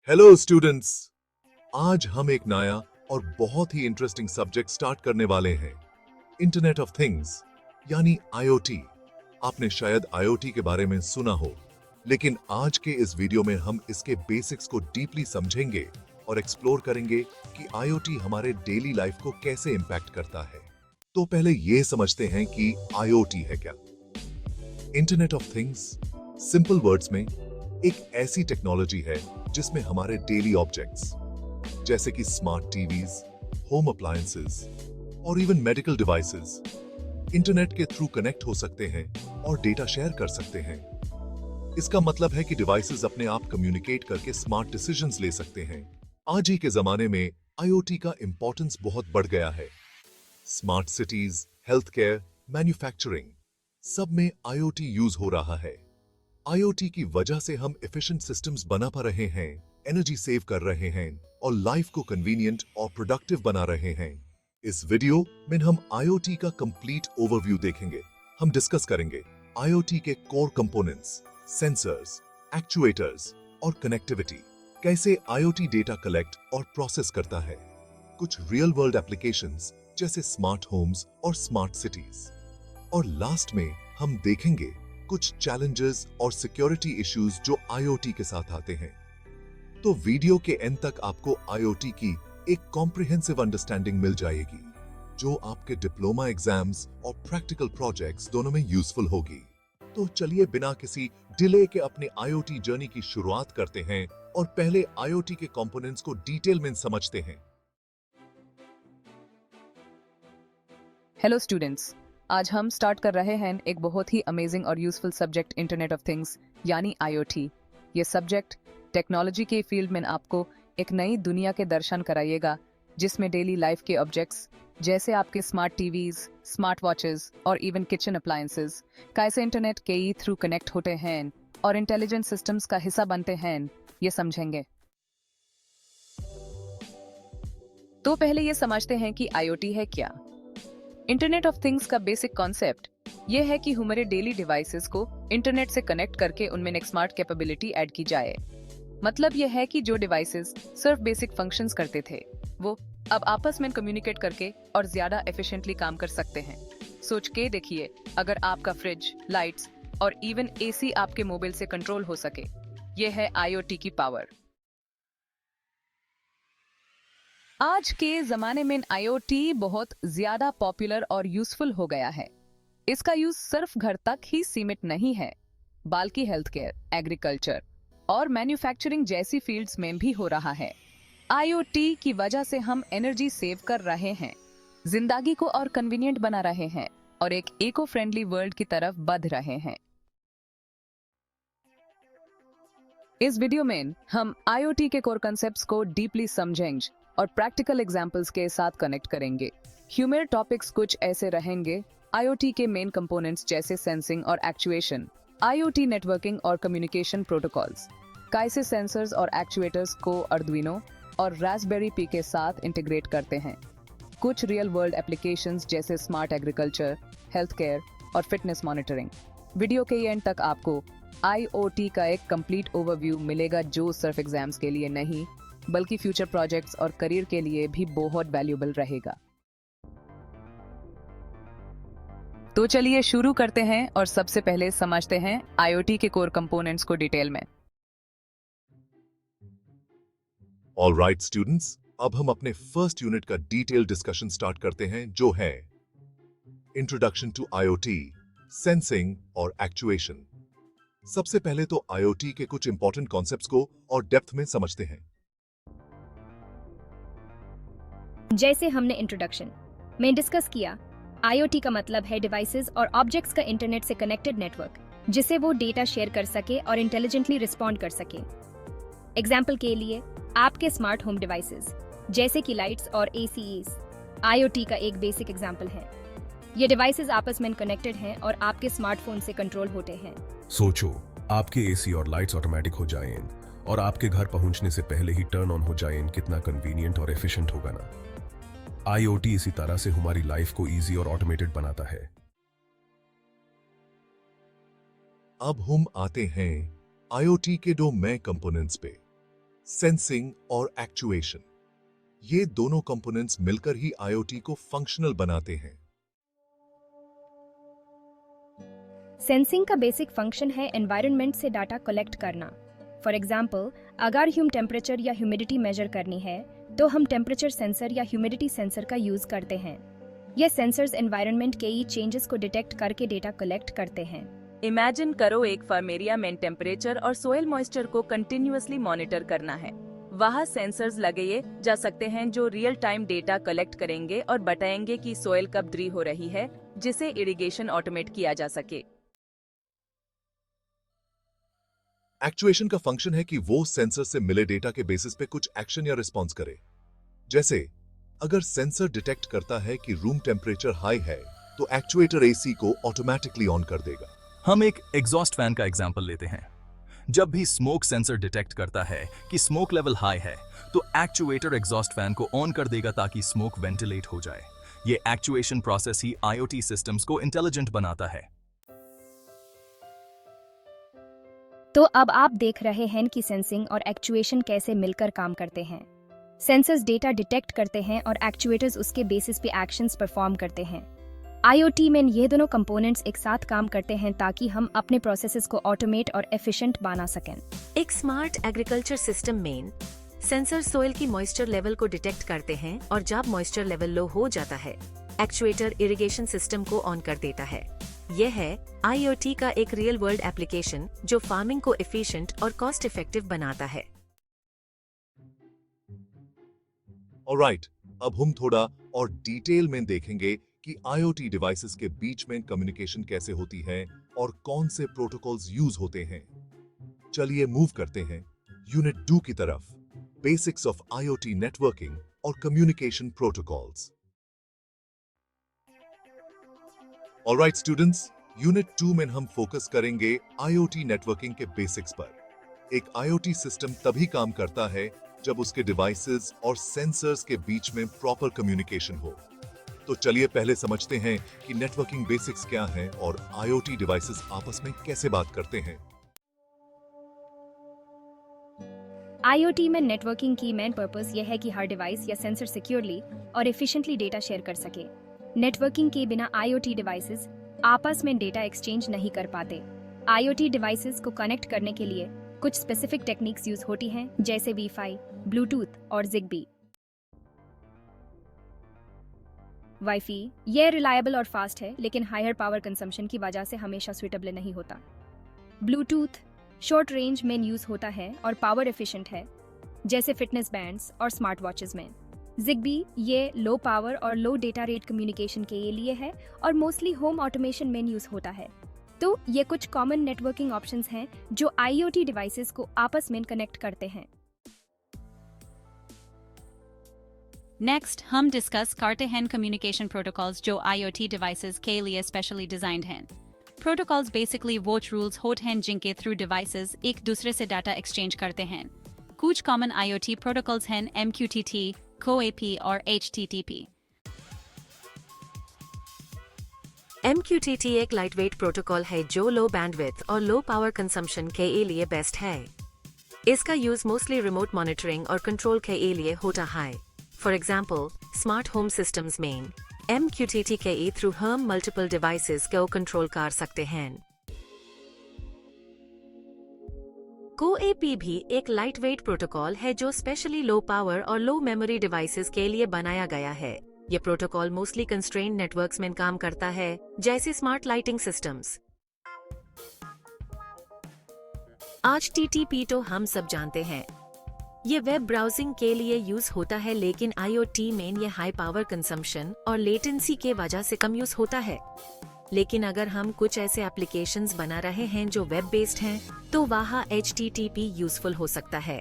Hello students. आज हम एक नया और बहुत ही इंटरेस्टिंग सब्जेक्ट स्टार्ट करने वाले हैं, इंटरनेट ऑफ थिंग्स यानी आईओटी। आपने शायद आईओटी के बारे में सुना हो, लेकिन आज के इस वीडियो में हम इसके बेसिक्स को डीपली समझेंगे और एक्सप्लोर करेंगे कि आईओटी हमारे डेली लाइफ को कैसे इंपैक्ट करता है। तो पहले ये समझते हैं कि आईओटी है क्या। Internet of things simple words में एक ऐसी टेक्नोलॉजी है जिसमें हमारे डेली ऑब्जेक्ट्स जैसे कि स्मार्ट टीवीज, होम अप्लायंसेस और इवन मेडिकल डिवाइसेस इंटरनेट के थ्रू कनेक्ट हो सकते हैं और डेटा शेयर कर सकते हैं। इसका मतलब है कि डिवाइसेस अपने आप कम्युनिकेट करके स्मार्ट डिसीजंस ले सकते हैं। आज ही के जमाने में आईओटी का इंपॉर्टेंस बहुत बढ़ गया है। Smart cities, health care, manufacturing सब में आईओटी यूज हो रहा है। आईओटी की वजह से हम एफिशिएंट सिस्टम्स बना पा रहे हैं, एनर्जी सेव कर रहे हैं और लाइफ को कन्वीनियंट और प्रोडक्टिव बना रहे हैं। इस वीडियो में हम आईओटी का कंप्लीट ओवरव्यू देखेंगे। हम डिस्कस करेंगे आईओटी के कोर कंपोनेंट्स, सेंसर्स, एक्चुएटर्स और कनेक्टिविटी, कैसे आईओटी डेटा कलेक्ट और प्रोसेस करता है, कुछ रियल वर्ल्ड एप्लीकेशंस जैसे स्मार्ट होम्स और स्मार्ट सिटीज, और लास्ट में हम देखेंगे कुछ चैलेंजेस और सिक्योरिटी इश्यूज जो आईओटी के साथ आते हैं। तो वीडियो के एंड तक आपको आईओटी की एक कॉम्प्रिहेंसिव अंडरस्टैंडिंग मिल जाएगी, जो आपके डिप्लोमा एग्जाम्स और प्रैक्टिकल प्रोजेक्ट्स दोनों में यूजफुल होगी। तो चलिए बिना किसी डिले के अपने आईओटी जर्नी की शुरुआत करते हैं और पहले आईओटी के कंपोनेंट्स को डिटेल में समझते हैं। हेलो स्टूडेंट्स, आज हम स्टार्ट कर रहे हैं एक बहुत ही अमेजिंग और useful subject internet of things यानी आईओटी। ये सब्जेक्ट टेक्नोलॉजी के फील्ड में आपको एक नई दुनिया के दर्शन कराइएगा, जिसमें डेली लाइफ के ऑब्जेक्ट्स जैसे आपके स्मार्ट टीवीज, स्मार्ट वॉचेस और इवन किचन अप्लायंसेस कैसे इंटरनेट के थ्रू कनेक्ट होते हैं और इंटेलिजेंट सिस्टम्स का हिस्सा बनते हैं, ये समझेंगे। तो पहले ये समझते हैं कि आईओटी है क्या। इंटरनेट ऑफ थिंग्स का बेसिक कॉन्सेप्ट यह है कि हमारे डेली डिवाइसेस को इंटरनेट से कनेक्ट करके उनमें एक स्मार्ट कैपेबिलिटी ऐड की जाए। मतलब यह है कि जो डिवाइसेस सिर्फ बेसिक फंक्शंस करते थे, वो अब आपस में कम्युनिकेट करके और ज्यादा एफिशिएंटली काम कर सकते हैं। सोच के देखिए, अगर आपका फ्रिज, लाइट्स और इवन एसी आपके मोबाइल से कंट्रोल हो सके, यह है आईओटी की पावर। आज के जमाने में आईओटी बहुत ज्यादा पॉपुलर और यूजफुल हो गया है। इसका यूज सिर्फ घर तक ही सीमित नहीं है, बल्कि हेल्थ केयर, एग्रीकल्चर और मैन्युफैक्चरिंग जैसी फील्ड्स में भी हो रहा है। आईओटी की वजह से हम एनर्जी सेव कर रहे हैं, जिंदगी को और कन्वीनियंट बना रहे हैं और एक इको फ्रेंडली वर्ल्ड की तरफ बढ़ रहे हैं। इस वीडियो में हम आईओटी के कोर कॉन्सेप्ट्स को डीपली समझेंगे और प्रैक्टिकल एग्जाम्पल्स के साथ कनेक्ट करेंगे। ह्यूमर टॉपिक्स कुछ ऐसे रहेंगे: आईओटी के मेन कंपोनेंट्स जैसे सेंसिंग और एक्चुएशन, आईओटी नेटवर्किंग और कम्युनिकेशन प्रोटोकॉल्स, कैसे सेंसर्स और एक्चुएटर्स को अर्डुइनो और रास्पबेरी पी के साथ इंटीग्रेट करते हैं, कुछ रियल वर्ल्ड एप्लीकेशंस जैसे स्मार्ट एग्रीकल्चर, हेल्थ केयर और फिटनेस मॉनिटरिंग। वीडियो के एंड तक आपको आईओटी का एक कंप्लीट ओवरव्यू मिलेगा, जो सिर्फ एग्जाम्स के लिए नहीं बल्कि फ्यूचर प्रोजेक्ट्स और करियर के लिए भी बहुत वैल्यूएबल रहेगा। तो चलिए शुरू करते हैं और सबसे पहले समझते हैं आईओटी के कोर कंपोनेंट्स को डिटेल में। ऑलराइट स्टूडेंट्स, अब हम अपने फर्स्ट यूनिट का डिटेल डिस्कशन स्टार्ट करते हैं, जो है इंट्रोडक्शन टू आईओटी, सेंसिंग और एक्चुएशन। सबसे पहले तो आईओटी के कुछ इंपॉर्टेंट कॉन्सेप्ट्स को और डेप्थ में समझते हैं। जैसे हमने इंट्रोडक्शन में डिस्कस किया, आईओटी का मतलब है डिवाइसेस और ऑब्जेक्ट्स का इंटरनेट से कनेक्टेड नेटवर्क, जिसे वो डेटा शेयर कर सके और इंटेलिजेंटली रिस्पॉन्ड कर सके। एग्जाम्पल के लिए आपके स्मार्ट होम डिवाइसेस जैसे कि लाइट्स और एसीज आईओटी का एक बेसिक एग्जाम्पल है। ये डिवाइसेस आपस में कनेक्टेड हैं और आपके स्मार्टफोन से कंट्रोल होते हैं। सोचो, आपके एसी और लाइट्स ऑटोमेटिक हो जाएं और आपके घर पहुंचने से पहले ही टर्न ऑन हो जाएं, कितना कन्वीनियंट और एफिशिएंट होगा ना। आईओटी इसी तरह से हमारी लाइफ को इजी और ऑटोमेटेड बनाता है। अब हम आते हैं आईओटी के दो मेन कंपोनेंट्स पे, सेंसिंग और एक्चुएशन, ये दोनों कंपोनेंट्स मिलकर ही आईओटी को फंक्शनल बनाते हैं। सेंसिंग का बेसिक फंक्शन है एनवायरनमेंट से डाटा कलेक्ट करना। फॉर एग्जाम्पल, अगर टेम्परेचर या ह्यूमिडिटी मेजर करनी है तो हम टेम्परेचर सेंसर या ह्यूमिडिटी सेंसर का यूज करते हैं। ये सेंसर्स एनवायरनमेंट के ही चेंजेस को डिटेक्ट करके डेटा कलेक्ट करते हैं। इमेजिन करो एक फर्म एरिया में टेम्परेचर और सोइल मॉइस्चर को कंटिन्यूअसली मॉनिटर करना है। वहाँ सेंसर्स लगाए जा सकते हैं जो रियल टाइम डेटा कलेक्ट करेंगे और बताएंगे कि सोइल कब ड्री हो रही है, जिसे इरिगेशन ऑटोमेट किया जा सके। एक्चुएशन का फंक्शन है कि वो सेंसर से मिले डेटा के बेसिस पे कुछ एक्शन या रिस्पॉन्स करे। जैसे अगर सेंसर डिटेक्ट करता है कि रूम टेम्परेचर हाई है तो एक्चुएटर एसी को ऑटोमेटिकली ऑन कर देगा। हम एक एग्जॉस्ट फैन का एग्जाम्पल लेते हैं। जब भी स्मोक सेंसर डिटेक्ट करता है कि स्मोक लेवल हाई है तो एक्चुएटर एग्जॉस्ट फैन को ऑन कर देगा ताकि स्मोक वेंटिलेट हो जाए। ये एक्चुएशन प्रोसेस ही आईओटी सिस्टम्स को इंटेलिजेंट बनाता है। तो अब आप देख रहे हैं कि सेंसिंग और एक्चुएशन कैसे मिलकर काम करते हैं। सेंसर्स डेटा डिटेक्ट करते हैं और एक्चुएटर्स उसके बेसिस पे एक्शंस परफॉर्म करते हैं। आईओटी में ये दोनों कंपोनेंट्स एक साथ काम करते हैं ताकि हम अपने प्रोसेसेस को ऑटोमेट और एफिशिएंट बना सकें। एक स्मार्ट एग्रीकल्चर सिस्टम में सेंसर सोइल की मॉइस्चर लेवल को डिटेक्ट करते हैं और जब मॉइस्चर लेवल लो हो जाता है, एक्चुएटर इरिगेशन सिस्टम को ऑन कर देता है। यह है आईओटी का एक रियल वर्ल्ड एप्लीकेशन जो फार्मिंग को एफिशिएंट और कॉस्ट इफेक्टिव बनाता है। ऑलराइट, अब हम थोड़ा और डिटेल में देखेंगे कि आईओटी डिवाइसेस के बीच में कम्युनिकेशन कैसे होती है और कौन से प्रोटोकॉल्स यूज होते हैं। चलिए मूव करते हैं यूनिट 2 की तरफ, बेसिक्स ऑफ आईओटी नेटवर्किंग और communication protocols. Alright students, unit 2 में हम फोकस करेंगे आईओटी नेटवर्किंग के बेसिक्स पर। एक आईओटी सिस्टम तभी काम करता है जब उसके डिवाइसेस और सेंसर्स के बीच में प्रॉपर कम्युनिकेशन हो। तो चलिए पहले समझते हैं कि नेटवर्किंग बेसिक्स क्या हैं और आईओटी डिवाइसेस आपस में कैसे बात करते हैं। आईओटी में नेटवर्किंग की मेन पर्पस यह है कि हर डिवाइस या सेंसर सिक्योरली और एफिशिएंटली डेटा शेयर कर सके। नेटवर्किंग के बिना आईओटी डिवाइसेस आपस में डेटा एक्सचेंज नहीं कर पाते। आईओटी डिवाइसेस को कनेक्ट करने के लिए कुछ स्पेसिफिक टेक्निक्स यूज होती हैं, जैसे वाईफाई, ब्लूटूथ और जिगबी। वाईफाई यह रिलायबल और फास्ट है, लेकिन हायर पावर कंजम्पशन की वजह से हमेशा सुइटेबल नहीं होता। ब्लूटूथ शॉर्ट रेंज में यूज होता है और पावर एफिशिएंट है, जैसे फिटनेस बैंड्स और स्मार्ट वॉचेस में। जिगबी ये लो पावर और लो डेटा रेट कम्युनिकेशन के लिए है और मोस्टली होम ऑटोमेशन में यूज होता है। तो ये कुछ कॉमन नेटवर्किंग ऑप्शंस हैं जो आईओटी डिवाइसेस को आपस में कनेक्ट करते हैं। नेक्स्ट हम डिस्कस करते हैं कम्युनिकेशन प्रोटोकॉल्स जो IoT डिवाइसेस के लिए स्पेशली डिजाइंड हैं। प्रोटोकॉल्स बेसिकली वो रूल्स होते हैं जिनके थ्रू डिवाइसेस एक दूसरे से डाटा एक्सचेंज करते हैं। कुछ कॉमन IoT प्रोटोकॉल्स हैं MQTT, CoAP और HTTP। MQTT एक लाइटवेट प्रोटोकॉल है जो लो बैंडविड्थ और लो पावर कंजम्पशन के लिए बेस्ट है। इसका यूज मोस्टली रिमोट मॉनिटरिंग और कंट्रोल के लिए होता है। For example, smart home systems में MQTT के थ्रू हम मल्टीपल डिवाइसेस को कंट्रोल कर सकते हैं। CoAP भी एक लाइटवेट प्रोटोकॉल है जो स्पेशली लो पावर और लो मेमोरी डिवाइसेस के लिए बनाया गया है। यह प्रोटोकॉल मोस्टली कंस्ट्रेन्ड नेटवर्क्स में काम करता है, जैसे स्मार्ट लाइटिंग सिस्टम्स। HTTP तो हम सब जानते हैं। ये वेब ब्राउजिंग के लिए यूज होता है, लेकिन IoT में ये हाई पावर कंजम्पशन और लेटेंसी के वजह से कम यूज होता है। लेकिन अगर हम कुछ ऐसे एप्लीकेशंस बना रहे हैं जो वेब बेस्ड हैं, तो वहाँ HTTP यूजफुल हो सकता है।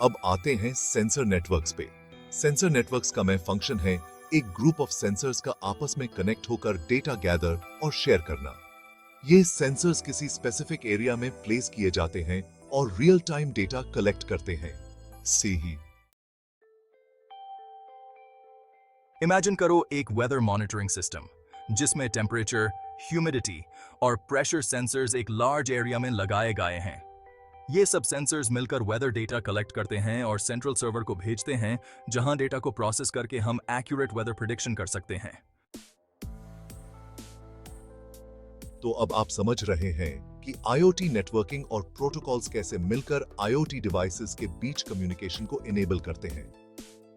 अब आते हैं सेंसर नेटवर्क्स पे। सेंसर नेटवर्क्स का मेन फंक्शन है एक ग्रुप ऑफ सेंसर्स का आपस में कनेक्ट होकर डेटा गैदर और शेयर करना। ये सेंसर्स किसी स्पेसिफिक एरिया में प्लेस किए जाते हैं और रियल टाइम डेटा कलेक्ट करते हैं। सी ही इमेजिन करो एक वेदर मॉनिटरिंग सिस्टम जिसमें टेम्परेचर, ह्यूमिडिटी और प्रेशर सेंसर्स एक लार्ज एरिया में लगाए गए हैं। ये सब सेंसर्स मिलकर वेदर डेटा कलेक्ट करते हैं और सेंट्रल सर्वर को भेजते हैं, जहां डेटा को प्रोसेस करके हम एक्यूरेट वेदर प्रेडिक्शन कर सकते हैं। तो अब आप समझ रहे हैं कि IoT नेटवर्किंग और प्रोटोकॉल्स कैसे मिलकर IoT डिवाइसेस के बीच कम्युनिकेशन को इनेबल करते हैं।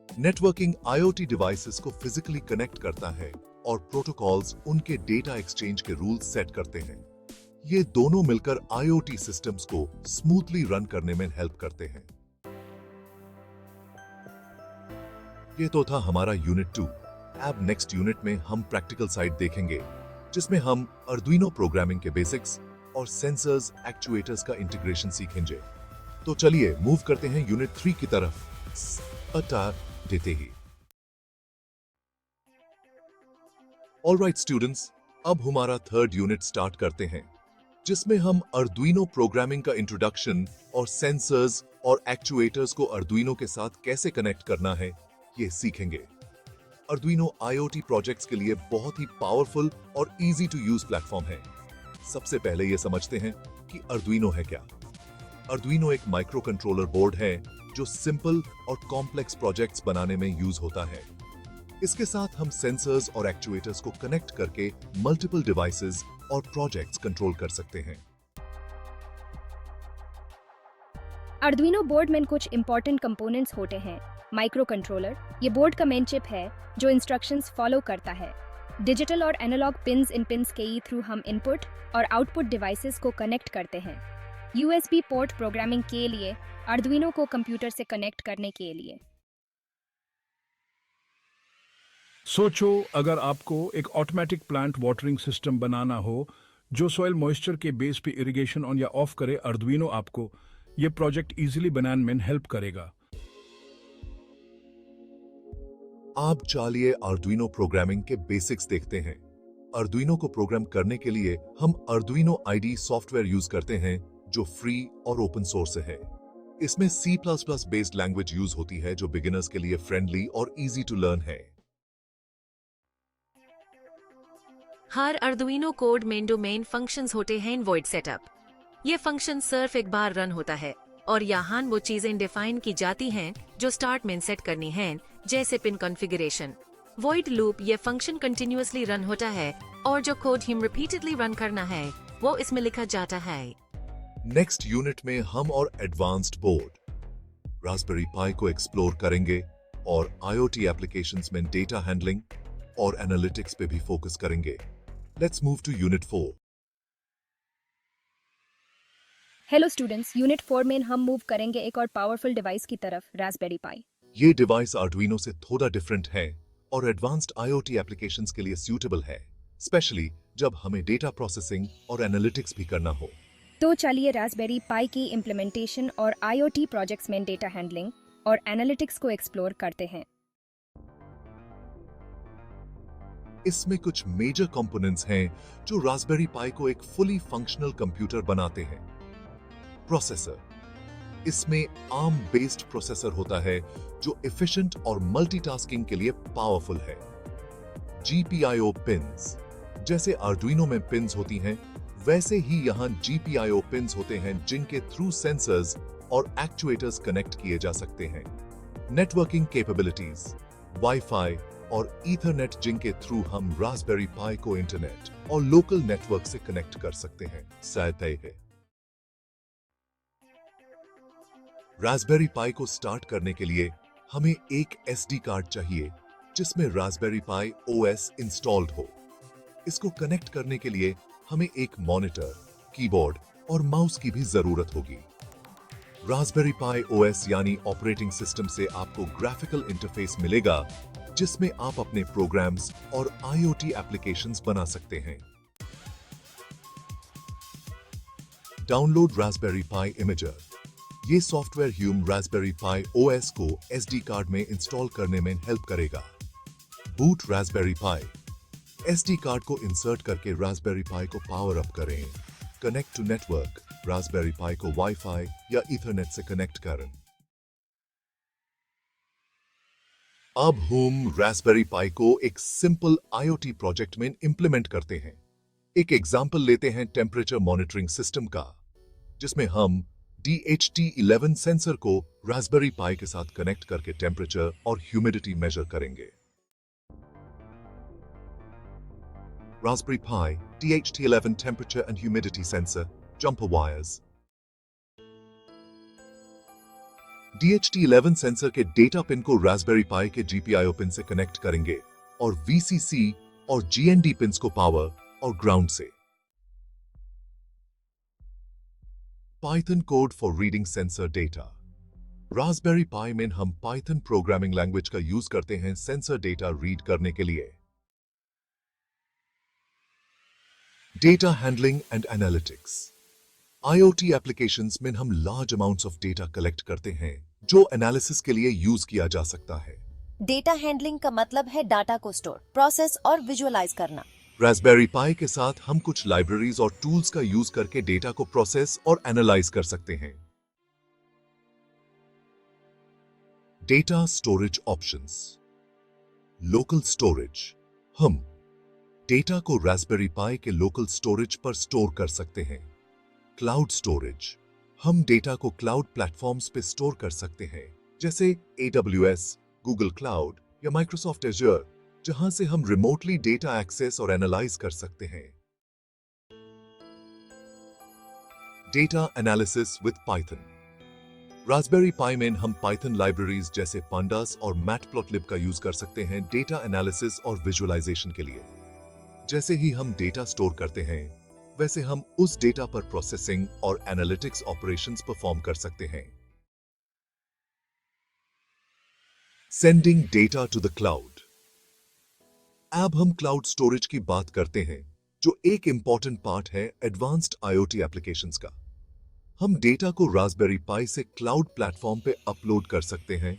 नेटवर्किंग IoT डिवाइसेस को फिजिकली कनेक्ट करता है और प्रोटोकॉल्स उनके डेटा एक्सचेंज के रूल्स सेट करते हैं। ये दोनों मिलकर IoT सिस्टम्स को स्मूथली रन करने में हेल्प करते हैं। ये तो था हमारा यूनिट 2। अब नेक्स्ट यूनिट में हम प्रैक्टिकल साइड देखेंगे, जिसमें हम अर्डुइनो प्रोग्रामिंग के बेसिक्स और सेंसर्स एक्चुएटर्स का इंटीग्रेशन सीखेंगे। तो चलिए मूव करते हैं यूनिट 3 की तरफ बता देते ही। ऑलराइट स्टूडेंट्स, अब हमारा थर्ड यूनिट स्टार्ट करते हैं, जिसमें हम अर्डुइनो प्रोग्रामिंग का इंट्रोडक्शन और सेंसर्स और एक्चुएटर्स को अर्डुइनो के साथ कैसे कनेक्ट करना है ये सीखेंगे। अर्डुइनो IoT प्रोजेक्ट्स के लिए बहुत ही पावरफुल और इजी टू यूज प्लेटफॉर्म है। सबसे पहले ये समझते हैं कि अर्डुइनो है क्या। अर्डुइनो एक माइक्रो कंट्रोलर बोर्ड है जो सिंपल और कॉम्प्लेक्स प्रोजेक्ट्स बनाने में यूज होता है। इसके साथ हम सेंसर्स और एक्चुएटर्स को कनेक्ट करके मल्टीपल डिवाइसेस और प्रोजेक्ट्स कंट्रोल कर सकते हैं। अर्डुइनो बोर्ड में कुछ इंपॉर्टेंट कंपोनेंट्स होते हैं। माइक्रो कंट्रोलर, ये बोर्ड का मेन चिप है जो इंस्ट्रक्शंस फॉलो करता है। डिजिटल और एनालॉग पिन्स, इन पिन्स के थ्रू हम इनपुट और आउटपुट डिवाइसेस को कनेक्ट करते हैं। USB पोर्ट प्रोग्रामिंग के लिए, अर्डुइनो को कंप्यूटर से कनेक्ट करने के लिए। सोचो अगर आपको एक ऑटोमेटिक प्लांट वाटरिंग सिस्टम बनाना हो जो सॉइल मॉइस्चर के बेस पे इरिगेशन ऑन या ऑफ करे। अर्डुइनो आपको ये प्रोजेक्ट इजीली बनाने में हेल्प करेगा। आप चलिए अर्डुइनो प्रोग्रामिंग के बेसिक्स देखते हैं। अर्डुइनो को प्रोग्राम करने के लिए हम अर्डुइनो IDE सॉफ्टवेयर यूज करते हैं जो फ्री और ओपन सोर्स है। इसमें C++ बेस्ड लैंग्वेज यूज होती है जो बिगिनर्स के लिए फ्रेंडली और इजी टू लर्न है। हर अर्डुइनो कोड में डोमेन फंक्शंस होते हैं वॉइड सेटअप। ये फंक्शन सिर्फ एक बार रन होता है और यहाँ वो चीजें डिफाइन की जाती हैं जो स्टार्ट में सेट करनी हैं, जैसे पिन कॉन्फ़िगरेशन। वॉइड लूप ये फंक्शन कंटिन्यूअसली रन होता है और जो कोड हम रिपीटेडली रन करना है वो इसमें लिखा जाता है। नेक्स्ट यूनिट में हम और एडवांस्ड बोर्ड रास्पबेरी पाई को एक्सप्लोर करेंगे और IoT एप्लीकेशंस में डेटा हैंडलिंग और एनालिटिक्स पे भी फोकस करेंगे। Let's move to unit 4। Hello students, unit 4 में हम मूव करेंगे एक और पावरफुल डिवाइस की तरफ, रास्पबेरी पाई। ये डिवाइस अर्डुइनो से थोड़ा डिफरेंट है और एडवांस्ड IoT एप्लीकेशंस के लिए सूटेबल है, स्पेशली जब हमें डेटा प्रोसेसिंग और एनालिटिक्स भी करना हो। तो चलिए रास्पबेरी पाई की इम्प्लीमेंटेशन और IoT प्रोजेक्ट्स में डेटा हैंडलिंग और एनालिटिक्स को एक्सप्लोर करते हैं। इसमें कुछ मेजर कंपोनेंट्स हैं जो रास्पबेरी पाई को एक फुली फंक्शनल कंप्यूटर बनाते हैं। प्रोसेसर, इसमें ARM बेस्ड प्रोसेसर होता है जो एफिशिएंट और मल्टीटास्किंग के लिए पावरफुल है। GPIO पिन्स, जैसे अर्डुइनो में पिन्स होती हैं, वैसे ही यहाँ GPIO पिन्स होते हैं जिनके थ्रू सेंसर्स और एक्चुएटर्स कनेक्ट किए जा सकते हैं। नेटवर्किंग कैपेबिलिटीज, वाईफाई और ईथरनेट जिनके थ्रू हम रास्पबेरी पाई को इंटरनेट और लोकल नेटवर्क से कनेक्ट कर सकते हैं, शायद है। रास्पबेरी पाई को स्टार्ट करने के लिए हमें एक SD कार्ड चाहिए जिसमें रास्पबेरी पाई OS इंस्टॉल्ड हो। इसको कनेक्ट करने के लिए हमें एक मॉनिटर, कीबोर्ड और माउस की भी जरूरत होगी। रास्पबेरी पाई OS यानी ऑपरेटिंग सिस्टम से आपको ग्राफिकल इंटरफेस मिलेगा जिसमें आप अपने प्रोग्राम्स और IoT एप्लीकेशंस बना सकते हैं। डाउनलोड रास्पबेरी पाई इमेजर। ये सॉफ्टवेयर ह्यूम रास्पबेरी पाई OS को SD कार्ड में इंस्टॉल करने में हेल्प करेगा। बूट रास्पबेरी पाई। SD कार्ड को इंसर्ट करके रास्पबेरी पाई को पावर अप करें। कनेक्ट टू नेटवर्क, रास्पबेरी पाई को वाईफाई या ईथरनेट से कनेक्ट करें। अब हम रास्पबेरी पाई को एक सिंपल IoT प्रोजेक्ट में इंप्लीमेंट करते हैं। एक एग्जांपल लेते हैं टेम्परेचर मॉनिटरिंग सिस्टम का, जिसमें हम DHT11 सेंसर को रास्पबेरी पाई के साथ कनेक्ट करके टेम्परेचर और ह्यूमिडिटी मेजर करेंगे। Raspberry Pi, DHT11 temperature and humidity sensor, jumper wires. DHT11 sensor के डेटा पिन को रास्पबेरी पाई के GPIO पिन से कनेक्ट करेंगे और VCC और GND पिन्स को पावर और ग्राउंड से। Python code for reading sensor data. Raspberry Pi में हम Python प्रोग्रामिंग लैंग्वेज का यूज करते हैं सेंसर डेटा रीड करने के लिए। Data handling and analytics. IoT applications में हम large amounts of data collect करते हैं जो एनालिसिस के लिए यूज किया जा सकता है। डेटा हैंडलिंग का मतलब है डाटा को स्टोर, प्रोसेस और विजुअलाइज करना। रास्पबेरी पाई के साथ हम कुछ लाइब्रेरीज और टूल्स का यूज करके डेटा को प्रोसेस और एनालाइज कर सकते हैं। Data storage options. Local storage. हम डेटा को रास्पबेरी पाई के लोकल स्टोरेज पर स्टोर कर सकते हैं। Cloud storage. हम डेटा को क्लाउड प्लेटफॉर्म्स पे स्टोर कर सकते हैं जैसे AWS, गूगल क्लाउड या माइक्रोसॉफ्ट एज्योर, जहां से हम रिमोटली डेटा एक्सेस और एनालाइज कर सकते हैं। Data analysis with Python. Raspberry Pi में हम पाइथन लाइब्रेरीज जैसे पांडास और मैटप्लॉटलिब का यूज कर सकते हैं डेटा एनालिसिस और विजुअलाइजेशन के लिए। जैसे ही हम डेटा स्टोर करते हैं वैसे हम उस डेटा पर प्रोसेसिंग और एनालिटिक्स ऑपरेशंस परफॉर्म कर सकते हैं। Sending data to the cloud. अब हम क्लाउड स्टोरेज की बात करते हैं जो एक इंपॉर्टेंट पार्ट है एडवांस्ड IoT एप्लीकेशंस का। हम डेटा को रास्पबेरी पाई से क्लाउड प्लेटफॉर्म पे अपलोड कर सकते हैं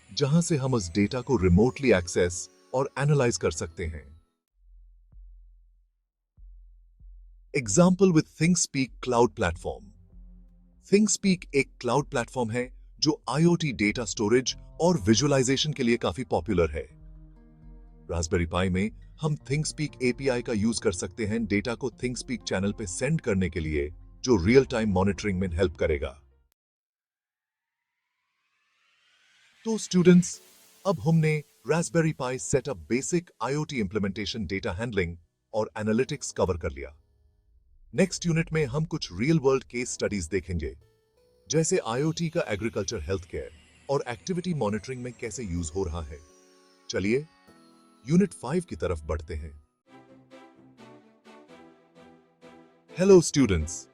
जहां से हम उस डेटा को रिमोटली एक्सेस और एनालाइज कर सकते हैं। Example with ThingSpeak cloud platform. ThingSpeak एक क्लाउड प्लेटफॉर्म है जो IoT डेटा स्टोरेज और विजुअलाइजेशन के लिए काफी पॉपुलर है। रास्पबेरी पाई में हम थिंगस्पीक API का यूज कर सकते हैं डेटा को थिंगस्पीक चैनल पे सेंड करने के लिए, जो रियल टाइम मॉनिटरिंग में हेल्प करेगा। तो स्टूडेंट्स, अब हमने Raspberry Pi setup basic IoT implementation, data handling और एनालिटिक्स कवर कर लिया। नेक्स्ट यूनिट में हम कुछ रियल वर्ल्ड केस स्टडीज देखेंगे, जैसे IoT का एग्रीकल्चर, हेल्थ केयर और एक्टिविटी मॉनिटरिंग में कैसे यूज हो रहा है। चलिए यूनिट 5 की तरफ बढ़ते हैं। हेलो स्टूडेंट्स,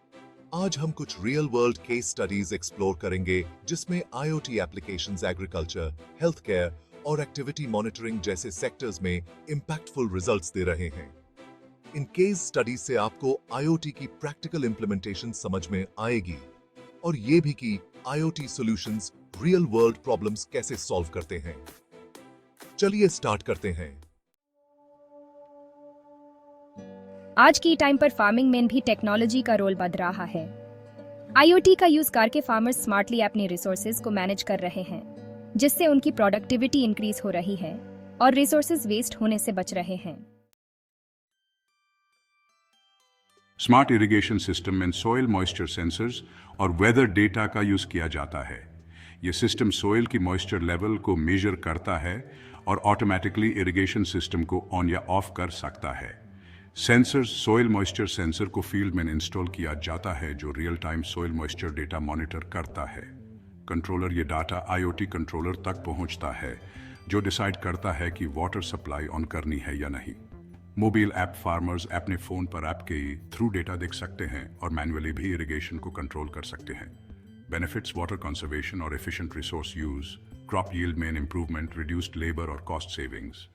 आज हम कुछ real world case studies explore करेंगे जिसमें IoT applications agriculture, health care और एक्टिविटी मॉनिटरिंग जैसे सेक्टर्स में इंपैक्टफुल रिजल्ट्स दे रहे हैं। इन केस स्टडीज से आपको IoT की प्रैक्टिकल इंप्लीमेंटेशन समझ में आएगी और ये भी कि IoT solutions real world problems कैसे सॉल्व करते हैं। चलिए स्टार्ट करते हैं। आज की टाइम पर फार्मिंग में भी टेक्नोलॉजी का रोल बढ़ रहा है। IoT का यूज करके फार्मर्स स्मार्टली अपने रिसोर्सेज को मैनेज कर रहे हैं, जिससे उनकी प्रोडक्टिविटी इंक्रीज हो रही है और रिसोर्सेज वेस्ट होने से बच रहे हैं। स्मार्ट इरिगेशन सिस्टम में सॉइल मॉइस्चर सेंसर्स और वेदर डेटा का यूज किया जाता है। यह सिस्टम सॉइल की मॉइस्चर लेवल को मेजर करता है और ऑटोमेटिकली इरिगेशन सिस्टम को ऑन या ऑफ कर सकता है। सेंसर सॉइल मॉइस्चर सेंसर को फील्ड में इंस्टॉल किया जाता है जो real time soil moisture data monitor करता है। कंट्रोलर ये डाटा IoT कंट्रोलर तक पहुंचता है जो डिसाइड करता है कि वाटर सप्लाई ऑन करनी है या नहीं। मोबाइल ऐप फार्मर्स अपने फोन पर ऐप के थ्रू डेटा देख सकते हैं और मैन्युअली भी इरिगेशन को कंट्रोल कर सकते हैं। बेनिफिट्स वाटर कंजर्वेशन और efficient resource use, crop yield में इंप्रूवमेंट, रिड्यूस्ड लेबर और कॉस्ट सेविंग्स।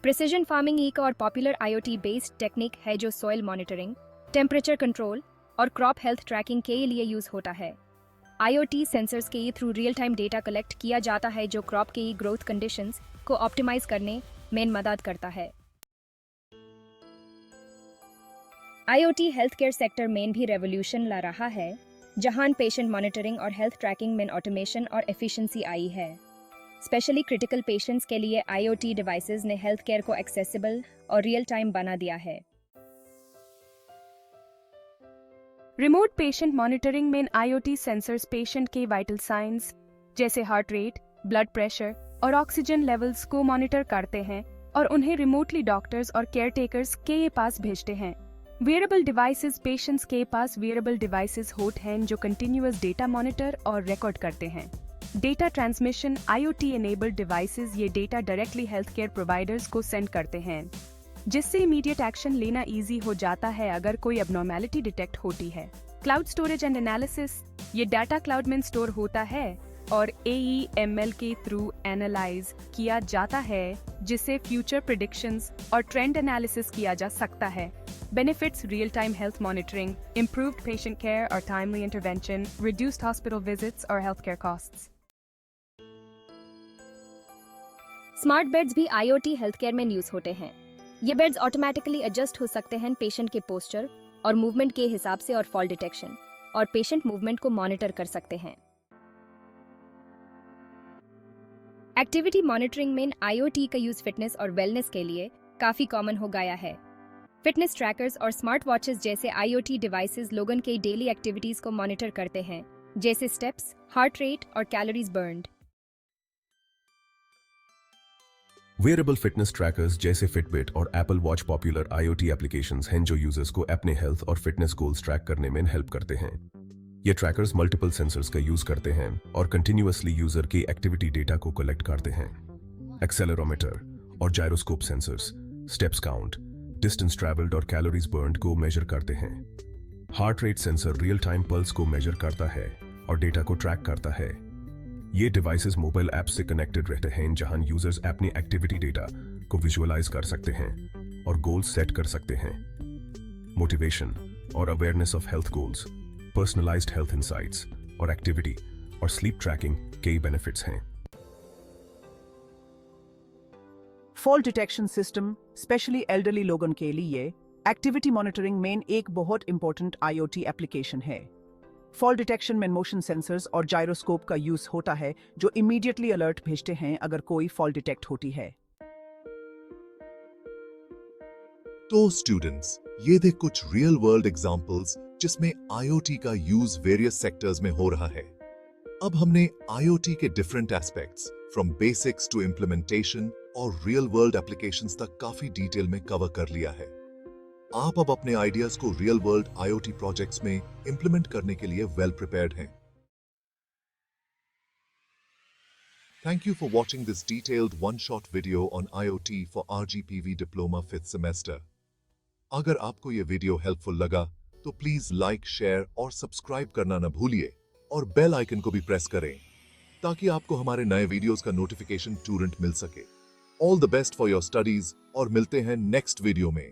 प्रिसिजन फार्मिंग एक और पॉपुलर IoT बेस्ड टेक्निक है जो सॉइल मॉनिटरिंग, टेम्परेचर कंट्रोल और क्रॉप हेल्थ ट्रैकिंग के लिए यूज होता है। IoT सेंसर्स के through real time data collect किया जाता है जो क्रॉप के ग्रोथ कंडीशंस को ऑप्टिमाइज करने में मदद करता है। IoT हेल्थ केयर सेक्टर में भी रेवोल्यूशन ला रहा है, जहां पेशेंट मॉनिटरिंग और हेल्थ ट्रैकिंग में ऑटोमेशन और एफिशिएंसी आई है। स्पेशली क्रिटिकल पेशेंट्स के लिए IoT डिवाइसेस ने हेल्थ केयर को एक्सेसिबल और रियल टाइम बना दिया है। रिमोट पेशेंट मॉनिटरिंग में IoT सेंसर्स पेशेंट के वाइटल साइंस जैसे हार्ट रेट, ब्लड प्रेशर और ऑक्सीजन लेवल्स को मॉनिटर करते हैं और उन्हें रिमोटली डॉक्टर्स और केयरटेकर्स के पास भेजते हैं। वेयरेबल डिवाइसेस पेशेंट्स के पास वेयरेबल डिवाइसेस होते हैं जो कंटिन्यूअस डेटा मॉनिटर और रिकॉर्ड करते हैं। Data transmission IoT enabled devices ये data directly health care providers को सेंड करते हैं, जिससे इमीडिएट एक्शन लेना इजी हो जाता है अगर कोई एबनॉर्मेलिटी डिटेक्ट होती है। क्लाउड स्टोरेज एंड एनालिसिस, ये डाटा क्लाउड में स्टोर होता है और AEML के थ्रू एनालाइज किया जाता है, जिससे फ्यूचर प्रेडिक्शंस और ट्रेंड एनालिसिस किया जा सकता है। Benefits real time health monitoring, improved patient care और timely intervention, reduced hospital visits और health care costs. Smart beds भी IoT हेल्थ केयर में यूज होते हैं। ये बेड्स ऑटोमेटिकली एडजस्ट हो सकते हैं पेशेंट के पोस्चर और मूवमेंट के हिसाब से और फॉल डिटेक्शन और पेशेंट मूवमेंट को मॉनिटर कर सकते हैं। एक्टिविटी मॉनिटरिंग में IoT का यूज फिटनेस और वेलनेस के लिए काफी कॉमन हो गया है। फिटनेस ट्रैकर्स और स्मार्ट वॉचेस जैसे IoT डिवाइसेस लोगों के डेली एक्टिविटीज को मॉनिटर करते हैं, जैसे स्टेप्स, हार्ट रेट और calories burned. Wearable fitness trackers जैसे फिटबिट और Apple watch popular IoT applications हैं जो यूजर्स को अपने हेल्थ और फिटनेस गोल्स ट्रैक करने में हेल्प करते हैं। ये ट्रैकर्स मल्टीपल सेंसर्स का यूज करते हैं और कंटिन्यूअसली यूजर की एक्टिविटी डेटा को कलेक्ट करते हैं। एक्सेलेरोमीटर और gyroscope sensors steps count, distance travelled और कैलोरीज बर्न्ड को मेजर करते हैं। Heart rate sensor real time pulse को मेजर करता है और डेटा को ट्रैक करता है। ये डिवाइसेस मोबाइल ऐप से कनेक्टेड रहते हैं जहां यूजर्स अपनी एक्टिविटी डेटा को विजुअलाइज कर सकते हैं और गोल्स सेट कर सकते हैं। मोटिवेशन और awareness of health goals, personalised health insights और एक्टिविटी और स्लीप ट्रैकिंग कई बेनिफिट्स हैं। Fall detection system specially elderly लोगों के लिए एक्टिविटी मॉनिटरिंग में एक बहुत इंपॉर्टेंट IoT एप्लीकेशन है। फॉल डिटेक्शन में मोशन सेंसर्स और जायरोस्कोप का यूज होता है जो इमीडिएटली अलर्ट भेजते हैं अगर कोई फॉल डिटेक्ट होती है। तो स्टूडेंट्स, ये थे कुछ रियल वर्ल्ड एग्जांपल्स जिसमें IoT का यूज वेरियस सेक्टर्स में हो रहा है। अब हमने IoT के different aspects from basics to implementation और रियल वर्ल्ड एप्लीकेशंस तक काफी डिटेल में कवर कर लिया है। आप अब अपने आइडियाज को रियल वर्ल्ड IoT प्रोजेक्ट्स में इंप्लीमेंट करने के लिए वेल प्रिपेयर्ड हैं। Thank you for watching this detailed one-shot video on IoT for RGPV Diploma 5th semester. अगर आपको ये वीडियो हेल्पफुल लगा तो प्लीज लाइक, शेयर और सब्सक्राइब करना न भूलिए और बेल आइकन को भी प्रेस करें ताकि आपको हमारे नए वीडियोस का नोटिफिकेशन तुरंत मिल सके। All the best for your studies और मिलते हैं नेक्स्ट वीडियो में।